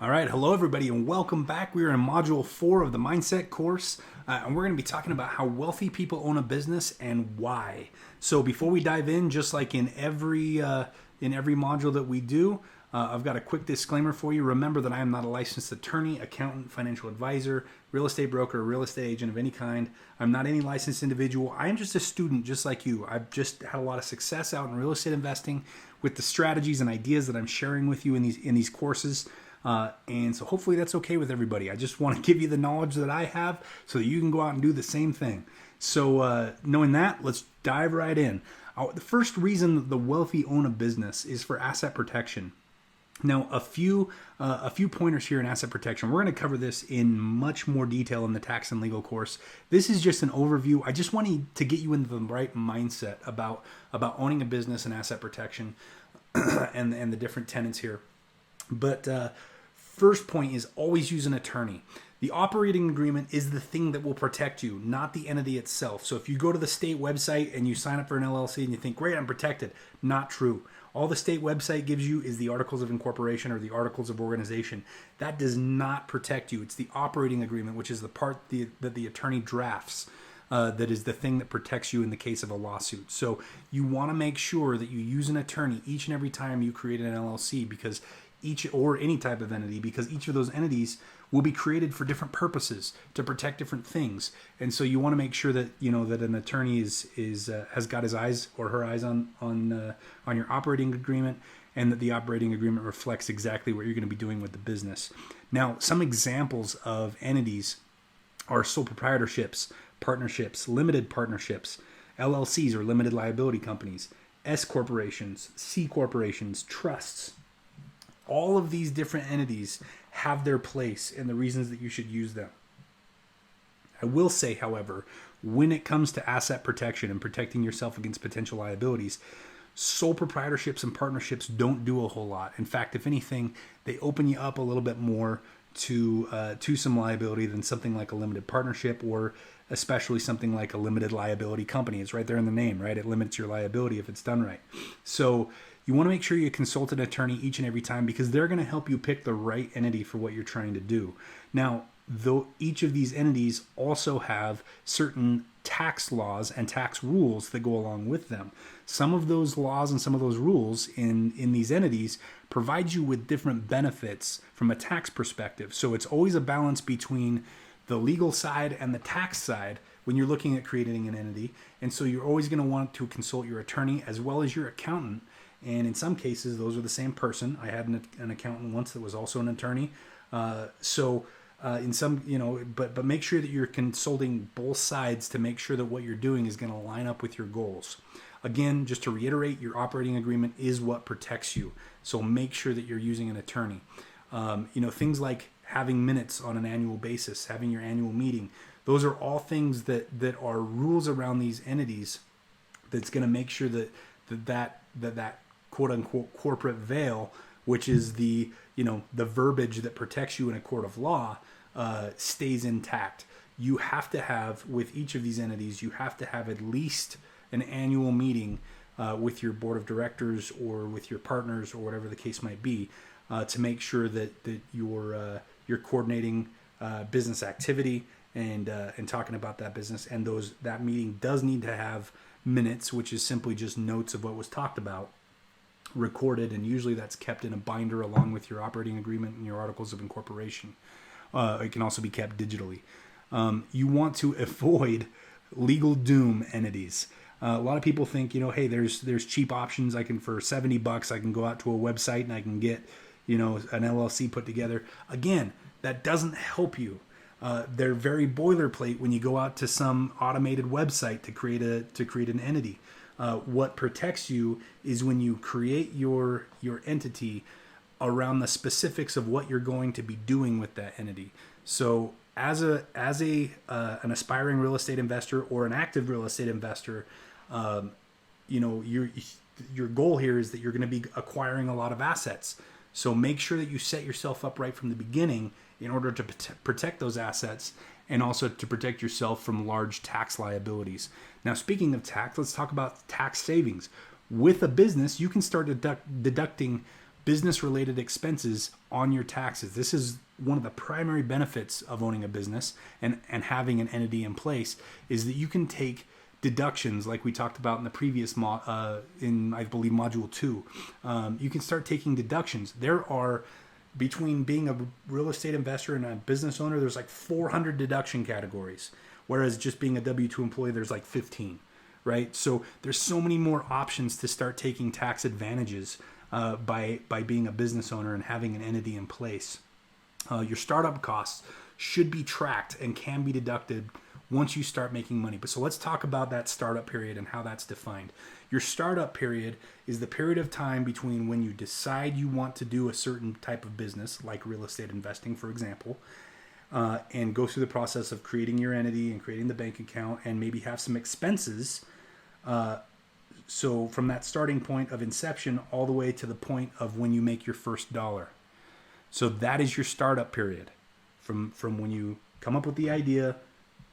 All right, hello everybody, and welcome back. We are in Module 4 of the Mindset course, and we're going to be talking about how wealthy people own a business and why. So before we dive in, just like in every module that we do, I've got a quick disclaimer for you. Remember that I am not a licensed attorney, accountant, financial advisor, real estate broker, or real estate agent of any kind. I'm not any licensed individual. I am just a student just like you. I've just had a lot of success out in real estate investing with the strategies and ideas that I'm sharing with you in these courses. And so hopefully that's okay with everybody. I just want to give you the knowledge that I have so that you can go out and do the same thing. So knowing that, let's dive right in. The first reason that the wealthy own a business is for asset protection. Now, a few pointers here in asset protection. We're going to cover this in much more detail in the tax and legal course. This is just an overview. I just wanted to get you into the right mindset about owning a business and asset protection and the different tenets here. But first point is always use an attorney. The operating agreement is the thing that will protect you, not the entity itself. So if you go to the state website and you sign up for an LLC and you think, great, I'm protected, not true. All the state website gives you is the Articles of Incorporation or the Articles of Organization. That does not protect you. It's the operating agreement, which is the part that the attorney drafts. That is the thing that protects you in the case of a lawsuit. So you want to make sure that you use an attorney each and every time you create an LLC, because or any type of entity, because each of those entities will be created for different purposes to protect different things. And so you want to make sure that that an attorney has got his eyes or her eyes on your operating agreement, and that the operating agreement reflects exactly what you're going to be doing with the business. Now, some examples of entities are sole proprietorships, partnerships, limited partnerships, LLCs or limited liability companies, S corporations, C corporations, trusts. All of these different entities have their place and the reasons that you should use them. I will say, however, when it comes to asset protection and protecting yourself against potential liabilities, sole proprietorships and partnerships don't do a whole lot. In fact, if anything, they open you up a little bit more to some liability than something like a limited partnership, or especially something like a limited liability company. It's right there in the name, right? It limits your liability if it's done right. So you want to make sure you consult an attorney each and every time, because they're going to help you pick the right entity for what you're trying to do. Now, though each of these entities also have certain tax laws and tax rules that go along with them. Some of those laws and some of those rules in these entities provide you with different benefits from a tax perspective. So it's always a balance between the legal side and the tax side when you're looking at creating an entity. And so you're always going to want to consult your attorney as well as your accountant. And in some cases, those are the same person. I had an accountant once that was also an attorney. In some, but make sure that you're consulting both sides to make sure that what you're doing is going to line up with your goals. Again, just to reiterate, your operating agreement is what protects you. So make sure that you're using an attorney. Things like having minutes on an annual basis, having your annual meeting. Those are all things that are rules around these entities that's going to make sure that quote unquote corporate veil, which is the verbiage that protects you in a court of law, stays intact. You have to have, with each of these entities, you have to have at least an annual meeting with your board of directors or with your partners or whatever the case might be, to make sure that you're coordinating business activity and talking about that business. And that meeting does need to have minutes, which is simply just notes of what was talked about, recorded, and usually that's kept in a binder along with your operating agreement and your articles of incorporation. It can also be kept digitally. You want to avoid legal doom entities. A lot of people think, hey, there's cheap options. For $70, I can go out to a website and I can get, an LLC put together. Again, that doesn't help you. They're very boilerplate when you go out to some automated website to create an entity. What protects you is when you create your entity around the specifics of what you're going to be doing with that entity. So as an aspiring real estate investor or an active real estate investor, your goal here is that you're going to be acquiring a lot of assets. So make sure that you set yourself up right from the beginning in order to protect those assets, and also to protect yourself from large tax liabilities. Now, speaking of tax, let's talk about tax savings. With a business, you can start deducting business-related expenses on your taxes. This is one of the primary benefits of owning a business and having an entity in place, is that you can take deductions like we talked about in the previous in I believe module 2. You can start taking deductions. There are, between being a real estate investor and a business owner, there's like 400 deduction categories, whereas just being a W-2 employee, there's like 15, right? So there's so many more options to start taking tax advantages by being a business owner and having an entity in place. Your startup costs should be tracked and can be deducted once you start making money. But so let's talk about that startup period and how that's defined. Your startup period is the period of time between when you decide you want to do a certain type of business, like real estate investing, for example, and go through the process of creating your entity and creating the bank account and maybe have some expenses. So from that starting point of inception all the way to the point of when you make your first dollar. So that is your startup period, from when you come up with the idea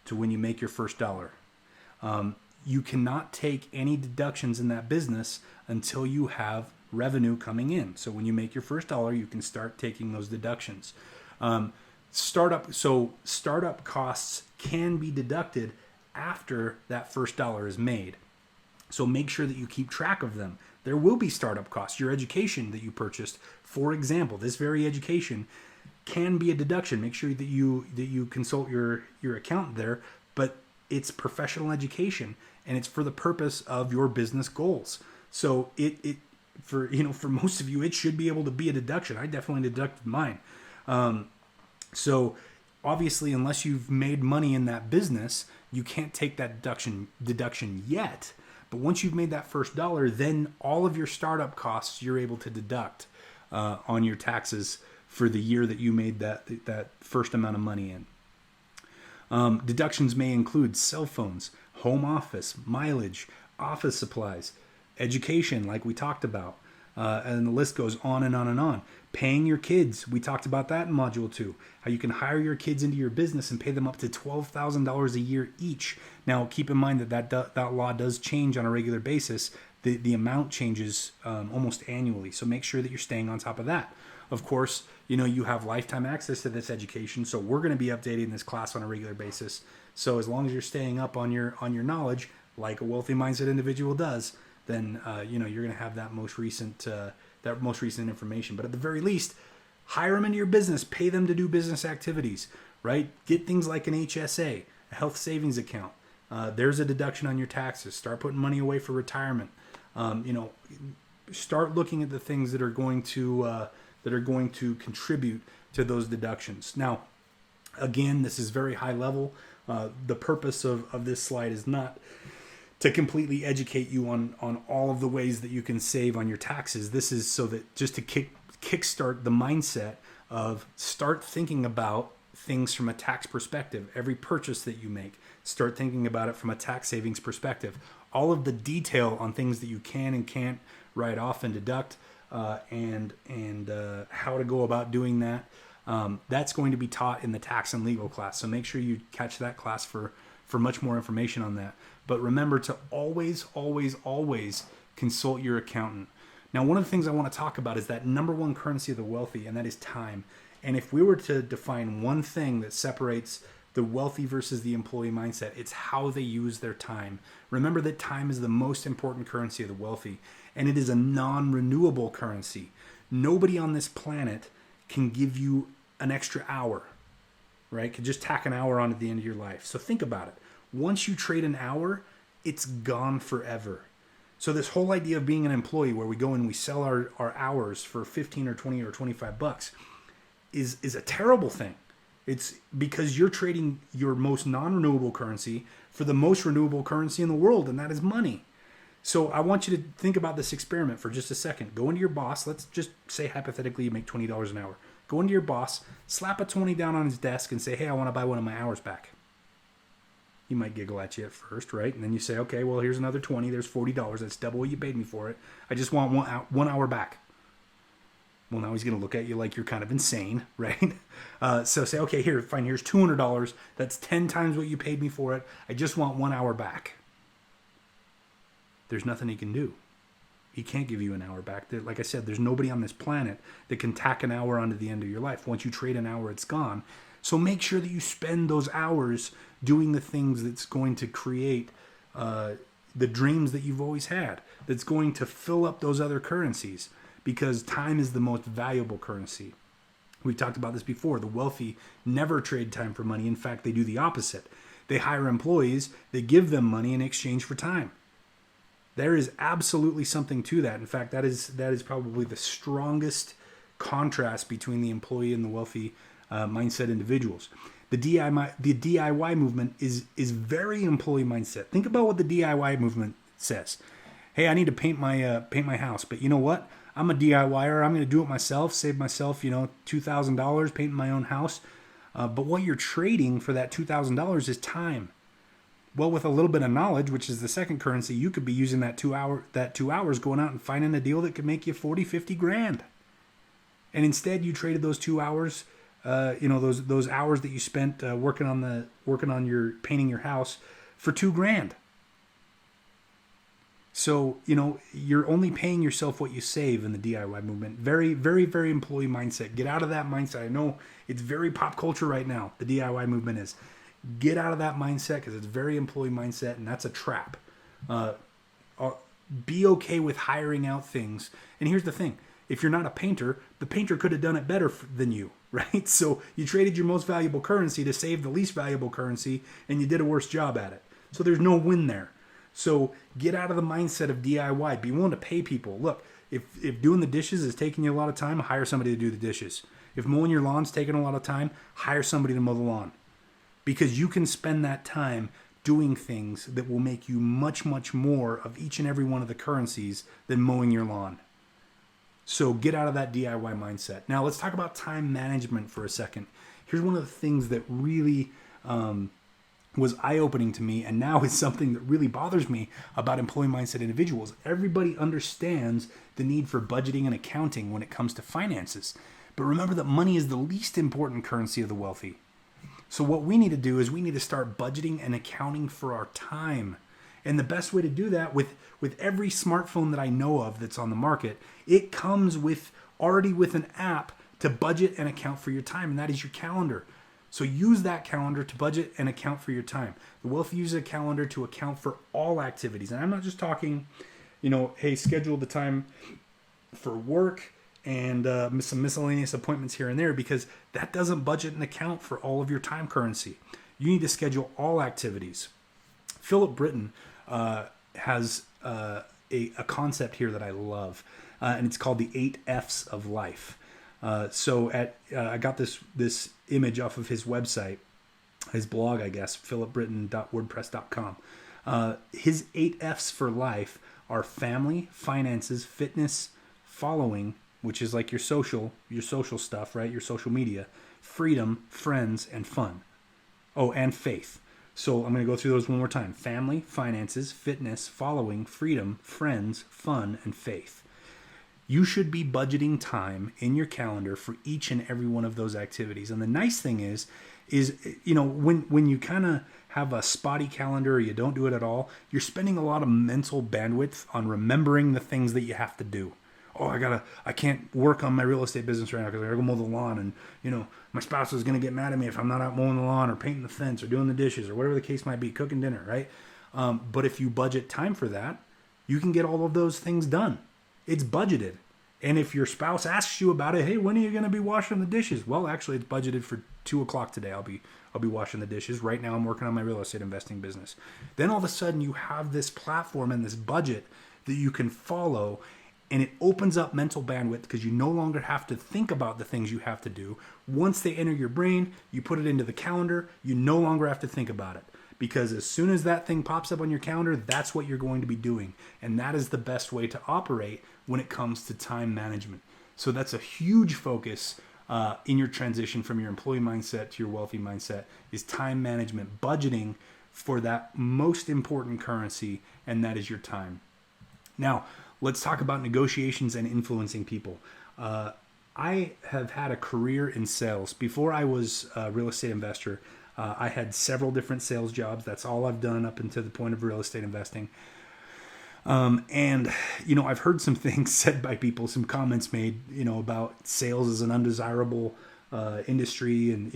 to when you make your first dollar. You cannot take any deductions in that business until you have revenue coming in. So when you make your first dollar, you can start taking those deductions. Startup costs can be deducted after that first dollar is made. So make sure that you keep track of them. There will be startup costs. Your education that you purchased, for example, this very education can be a deduction. Make sure that you consult your accountant there, but it's professional education and it's for the purpose of your business goals. So for most of you, it should be able to be a deduction. I definitely deducted mine. So obviously, unless you've made money in that business, you can't take that deduction yet. But once you've made that first dollar, then all of your startup costs you're able to deduct on your taxes for the year that you made that first amount of money in. Deductions may include cell phones, home office, mileage, office supplies, education, like we talked about, and the list goes on and on and on. Paying your kids, we talked about that in Module 2, how you can hire your kids into your business and pay them up to $12,000 a year each. Now, keep in mind that law does change on a regular basis. The amount changes almost annually, so make sure that you're staying on top of that. Of course, you have lifetime access to this education, so we're going to be updating this class on a regular basis. So as long as you're staying up on your knowledge, like a wealthy mindset individual does, then you're going to have that most recent information. But at the very least, hire them into your business, pay them to do business activities, right? Get things like an HSA, a health savings account. There's a deduction on your taxes. Start putting money away for retirement. Start looking at the things that are going to contribute to those deductions. Now, again, this is very high level. The purpose of this slide is not to completely educate you on all of the ways that you can save on your taxes. This is so that just to kickstart the mindset of start thinking about things from a tax perspective. Every purchase that you make, start thinking about it from a tax savings perspective. All of the detail on things that you can and can't write off and deduct, and how to go about doing that. That's going to be taught in the tax and legal class. So make sure you catch that class for much more information on that. But remember to always, always, always consult your accountant. Now, one of the things I want to talk about is that number one currency of the wealthy, and that is time. And if we were to define one thing that separates the wealthy versus the employee mindset, it's how they use their time. Remember that time is the most important currency of the wealthy, and it is a non-renewable currency. Nobody on this planet can give you an extra hour, right? Can just tack an hour on at the end of your life. So think about it. Once you trade an hour, it's gone forever. So this whole idea of being an employee where we go and we sell our hours for 15 or 20 or 25 bucks is a terrible thing. It's because you're trading your most non-renewable currency for the most renewable currency in the world, and that is money. So I want you to think about this experiment for just a second. Go into your boss. Let's just say hypothetically you make $20 an hour. Go into your boss, slap a 20 down on his desk and say, hey, I want to buy one of my hours back. He might giggle at you at first, right? And then you say, okay, well, here's another 20. There's $40. That's double what you paid me for it. I just want 1 hour back. Well, now he's going to look at you like you're kind of insane, right? So say, okay, here, fine, here's $200. That's 10 times what you paid me for it. I just want 1 hour back. There's nothing he can do. He can't give you an hour back. Like I said, there's nobody on this planet that can tack an hour onto the end of your life. Once you trade an hour, it's gone. So make sure that you spend those hours doing the things that's going to create the dreams that you've always had, that's going to fill up those other currencies, because time is the most valuable currency. We've talked about this before. The wealthy never trade time for money. In fact, they do the opposite. They hire employees, they give them money in exchange for time. There is absolutely something to that. In fact, that is probably the strongest contrast between the employee and the wealthy mindset individuals. The DIY movement is very employee mindset. Think about what the DIY movement says. Hey, I need to paint my house, but you know what? I'm a DIYer. I'm going to do it myself, save myself, $2,000 painting my own house. But what you're trading for that $2,000 is time. Well, with a little bit of knowledge, which is the second currency, you could be using that 2 hours going out and finding a deal that could make you 40, 50 grand. And instead you traded those 2 hours, those hours that you spent working on your painting your house for $2,000. So, you're only paying yourself what you save in the DIY movement. Very, very, very employee mindset. Get out of that mindset. I know it's very pop culture right now. The DIY movement is. Get out of that mindset, because it's very employee mindset, and that's a trap. Be okay with hiring out things. And here's the thing. If you're not a painter, the painter could have done it better than you, right? So you traded your most valuable currency to save the least valuable currency, and you did a worse job at it. So there's no win there. So get out of the mindset of DIY. Be willing to pay people. Look, if doing the dishes is taking you a lot of time, hire somebody to do the dishes. If mowing your lawn's taking a lot of time, hire somebody to mow the lawn. Because you can spend that time doing things that will make you much, much more of each and every one of the currencies than mowing your lawn. So get out of that DIY mindset. Now let's talk about time management for a second. Here's one of the things that really was eye-opening to me, and now is something that really bothers me about employee mindset individuals. Everybody understands the need for budgeting and accounting when it comes to finances. But remember that money is the least important currency of the wealthy. So what we need to do is we need to start budgeting and accounting for our time. And the best way to do that with every smartphone that I know of that's on the market, it comes already with an app to budget and account for your time, and that is your calendar. So use that calendar to budget and account for your time. The wealthy use a calendar to account for all activities. And I'm not just talking, hey, schedule the time for work and some miscellaneous appointments here and there, because that doesn't budget and account for all of your time currency. You need to schedule all activities. Philip Britton has a concept here that I love, and it's called the 8 F's of life. I got this image off of his website, his blog, I guess, philipbritton.wordpress.com. His 8 F's for life are family, finances, fitness, following, which is like your social stuff, right? Your social media, freedom, friends, and fun. Oh, and faith. So I'm going to go through those one more time. Family, finances, fitness, following, freedom, friends, fun, and faith. You should be budgeting time in your calendar for each and every one of those activities. And the nice thing is when you kind of have a spotty calendar or you don't do it at all, you're spending a lot of mental bandwidth on remembering the things that you have to do. Oh, I can't work on my real estate business right now because I gotta go mow the lawn, and my spouse is gonna get mad at me if I'm not out mowing the lawn or painting the fence or doing the dishes or whatever the case might be, cooking dinner, right? But if you budget time for that, you can get all of those things done. It's budgeted. And if your spouse asks you about it, hey, when are you gonna be washing the dishes? Well, actually, it's budgeted for 2:00 today. I'll be washing the dishes. Right now, I'm working on my real estate investing business. Then all of a sudden, you have this platform and this budget that you can follow. And it opens up mental bandwidth because you no longer have to think about the things you have to do. Once they enter your brain, you put it into the calendar, you no longer have to think about it. Because as soon as that thing pops up on your calendar, that's what you're going to be doing. And that is the best way to operate when it comes to time management. So that's a huge focus in your transition from your employee mindset to your wealthy mindset, is time management, budgeting for that most important currency, and that is your time. Now, let's talk about negotiations and influencing people. I have had a career in sales. Before I was a real estate investor, I had several different sales jobs. That's all I've done up until the point of real estate investing. And, I've heard some things said by people, some comments made, about sales as an undesirable industry. And,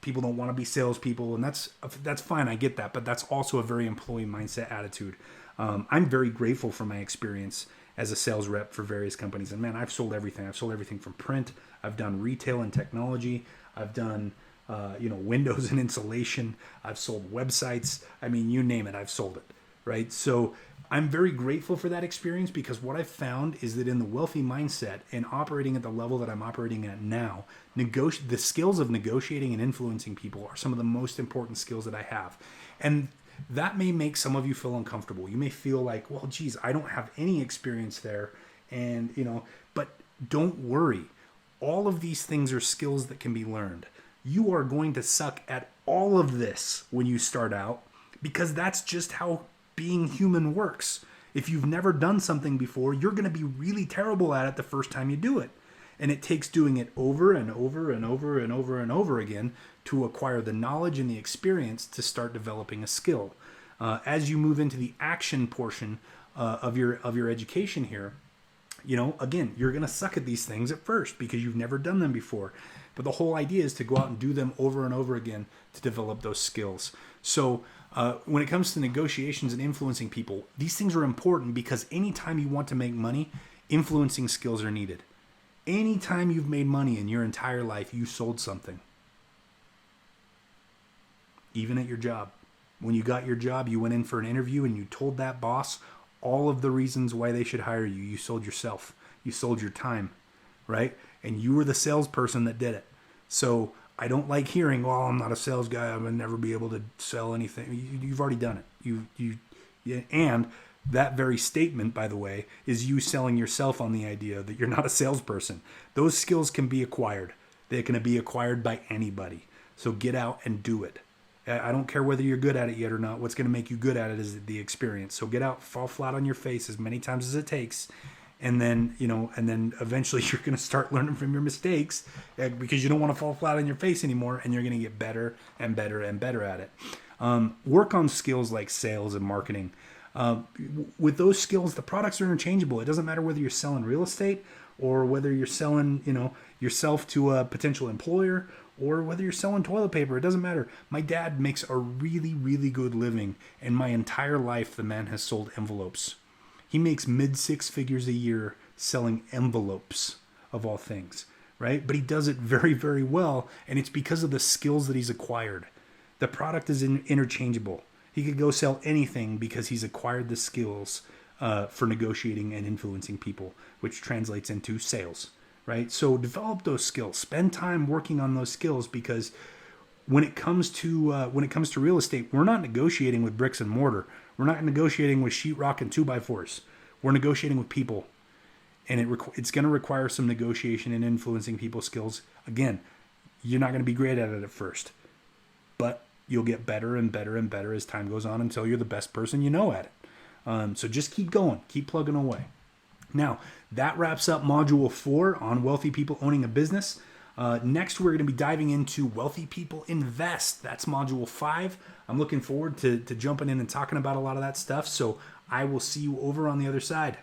people don't want to be salespeople. And that's fine. I get that. But that's also a very employee mindset attitude. I'm very grateful for my experience as a sales rep for various companies. And man, I've sold everything. I've sold everything from print. I've done retail and technology. I've done windows and insulation. I've sold websites. I mean, you name it, I've sold it, right? So I'm very grateful for that experience, because what I've found is that in the wealthy mindset and operating at the level that I'm operating at now, the skills of negotiating and influencing people are some of the most important skills that I have. And that may make some of you feel uncomfortable. You may feel like, well, geez, I don't have any experience there. And, but don't worry. All of these things are skills that can be learned. You are going to suck at all of this when you start out, because that's just how being human works. If you've never done something before, you're going to be really terrible at it the first time you do it. And it takes doing it over and over and over and over and over again to acquire the knowledge and the experience to start developing a skill. As you move into the action portion of your education here, again, you're going to suck at these things at first because you've never done them before. But the whole idea is to go out and do them over and over again to develop those skills. So when it comes to negotiations and influencing people, these things are important, because anytime you want to make money, influencing skills are needed. Anytime you've made money in your entire life, you sold something. Even at your job. When you got your job, you went in for an interview and you told that boss all of the reasons why they should hire you. You sold yourself. You sold your time, right? And you were the salesperson that did it. So I don't like hearing, well, I'm not a sales guy, I would never be able to sell anything. You've already done it. And that very statement, by the way, is you selling yourself on the idea that you're not a salesperson. Those skills can be acquired. They can be acquired by anybody. So get out and do it. I don't care whether you're good at it yet or not. What's going to make you good at it is the experience. So get out, fall flat on your face as many times as it takes. And then, eventually you're going to start learning from your mistakes, because you don't want to fall flat on your face anymore, and you're going to get better and better and better at it. Work on skills like sales and marketing. With those skills, the products are interchangeable. It doesn't matter whether you're selling real estate or whether you're selling, yourself to a potential employer, or whether you're selling toilet paper. It doesn't matter. My dad makes a really, really good living, and my entire life the man has sold envelopes. He makes mid-six figures a year selling envelopes, of all things, right? But he does it very, very well, and it's because of the skills that he's acquired. The product is interchangeable. He could go sell anything because he's acquired the skills for negotiating and influencing people, which translates into sales, right? So develop those skills. Spend time working on those skills, because when it comes to real estate, we're not negotiating with bricks and mortar. We're not negotiating with sheetrock and 2x4s. We're negotiating with people, and it's going to require some negotiation and influencing people skills. Again, you're not going to be great at it at first, but you'll get better and better and better as time goes on until you're the best person you know at it. So just keep going, keep plugging away. Now, that wraps up Module 4 on wealthy people owning a business. Next, we're going to be diving into wealthy people invest. That's Module 5. I'm looking forward to jumping in and talking about a lot of that stuff. So I will see you over on the other side.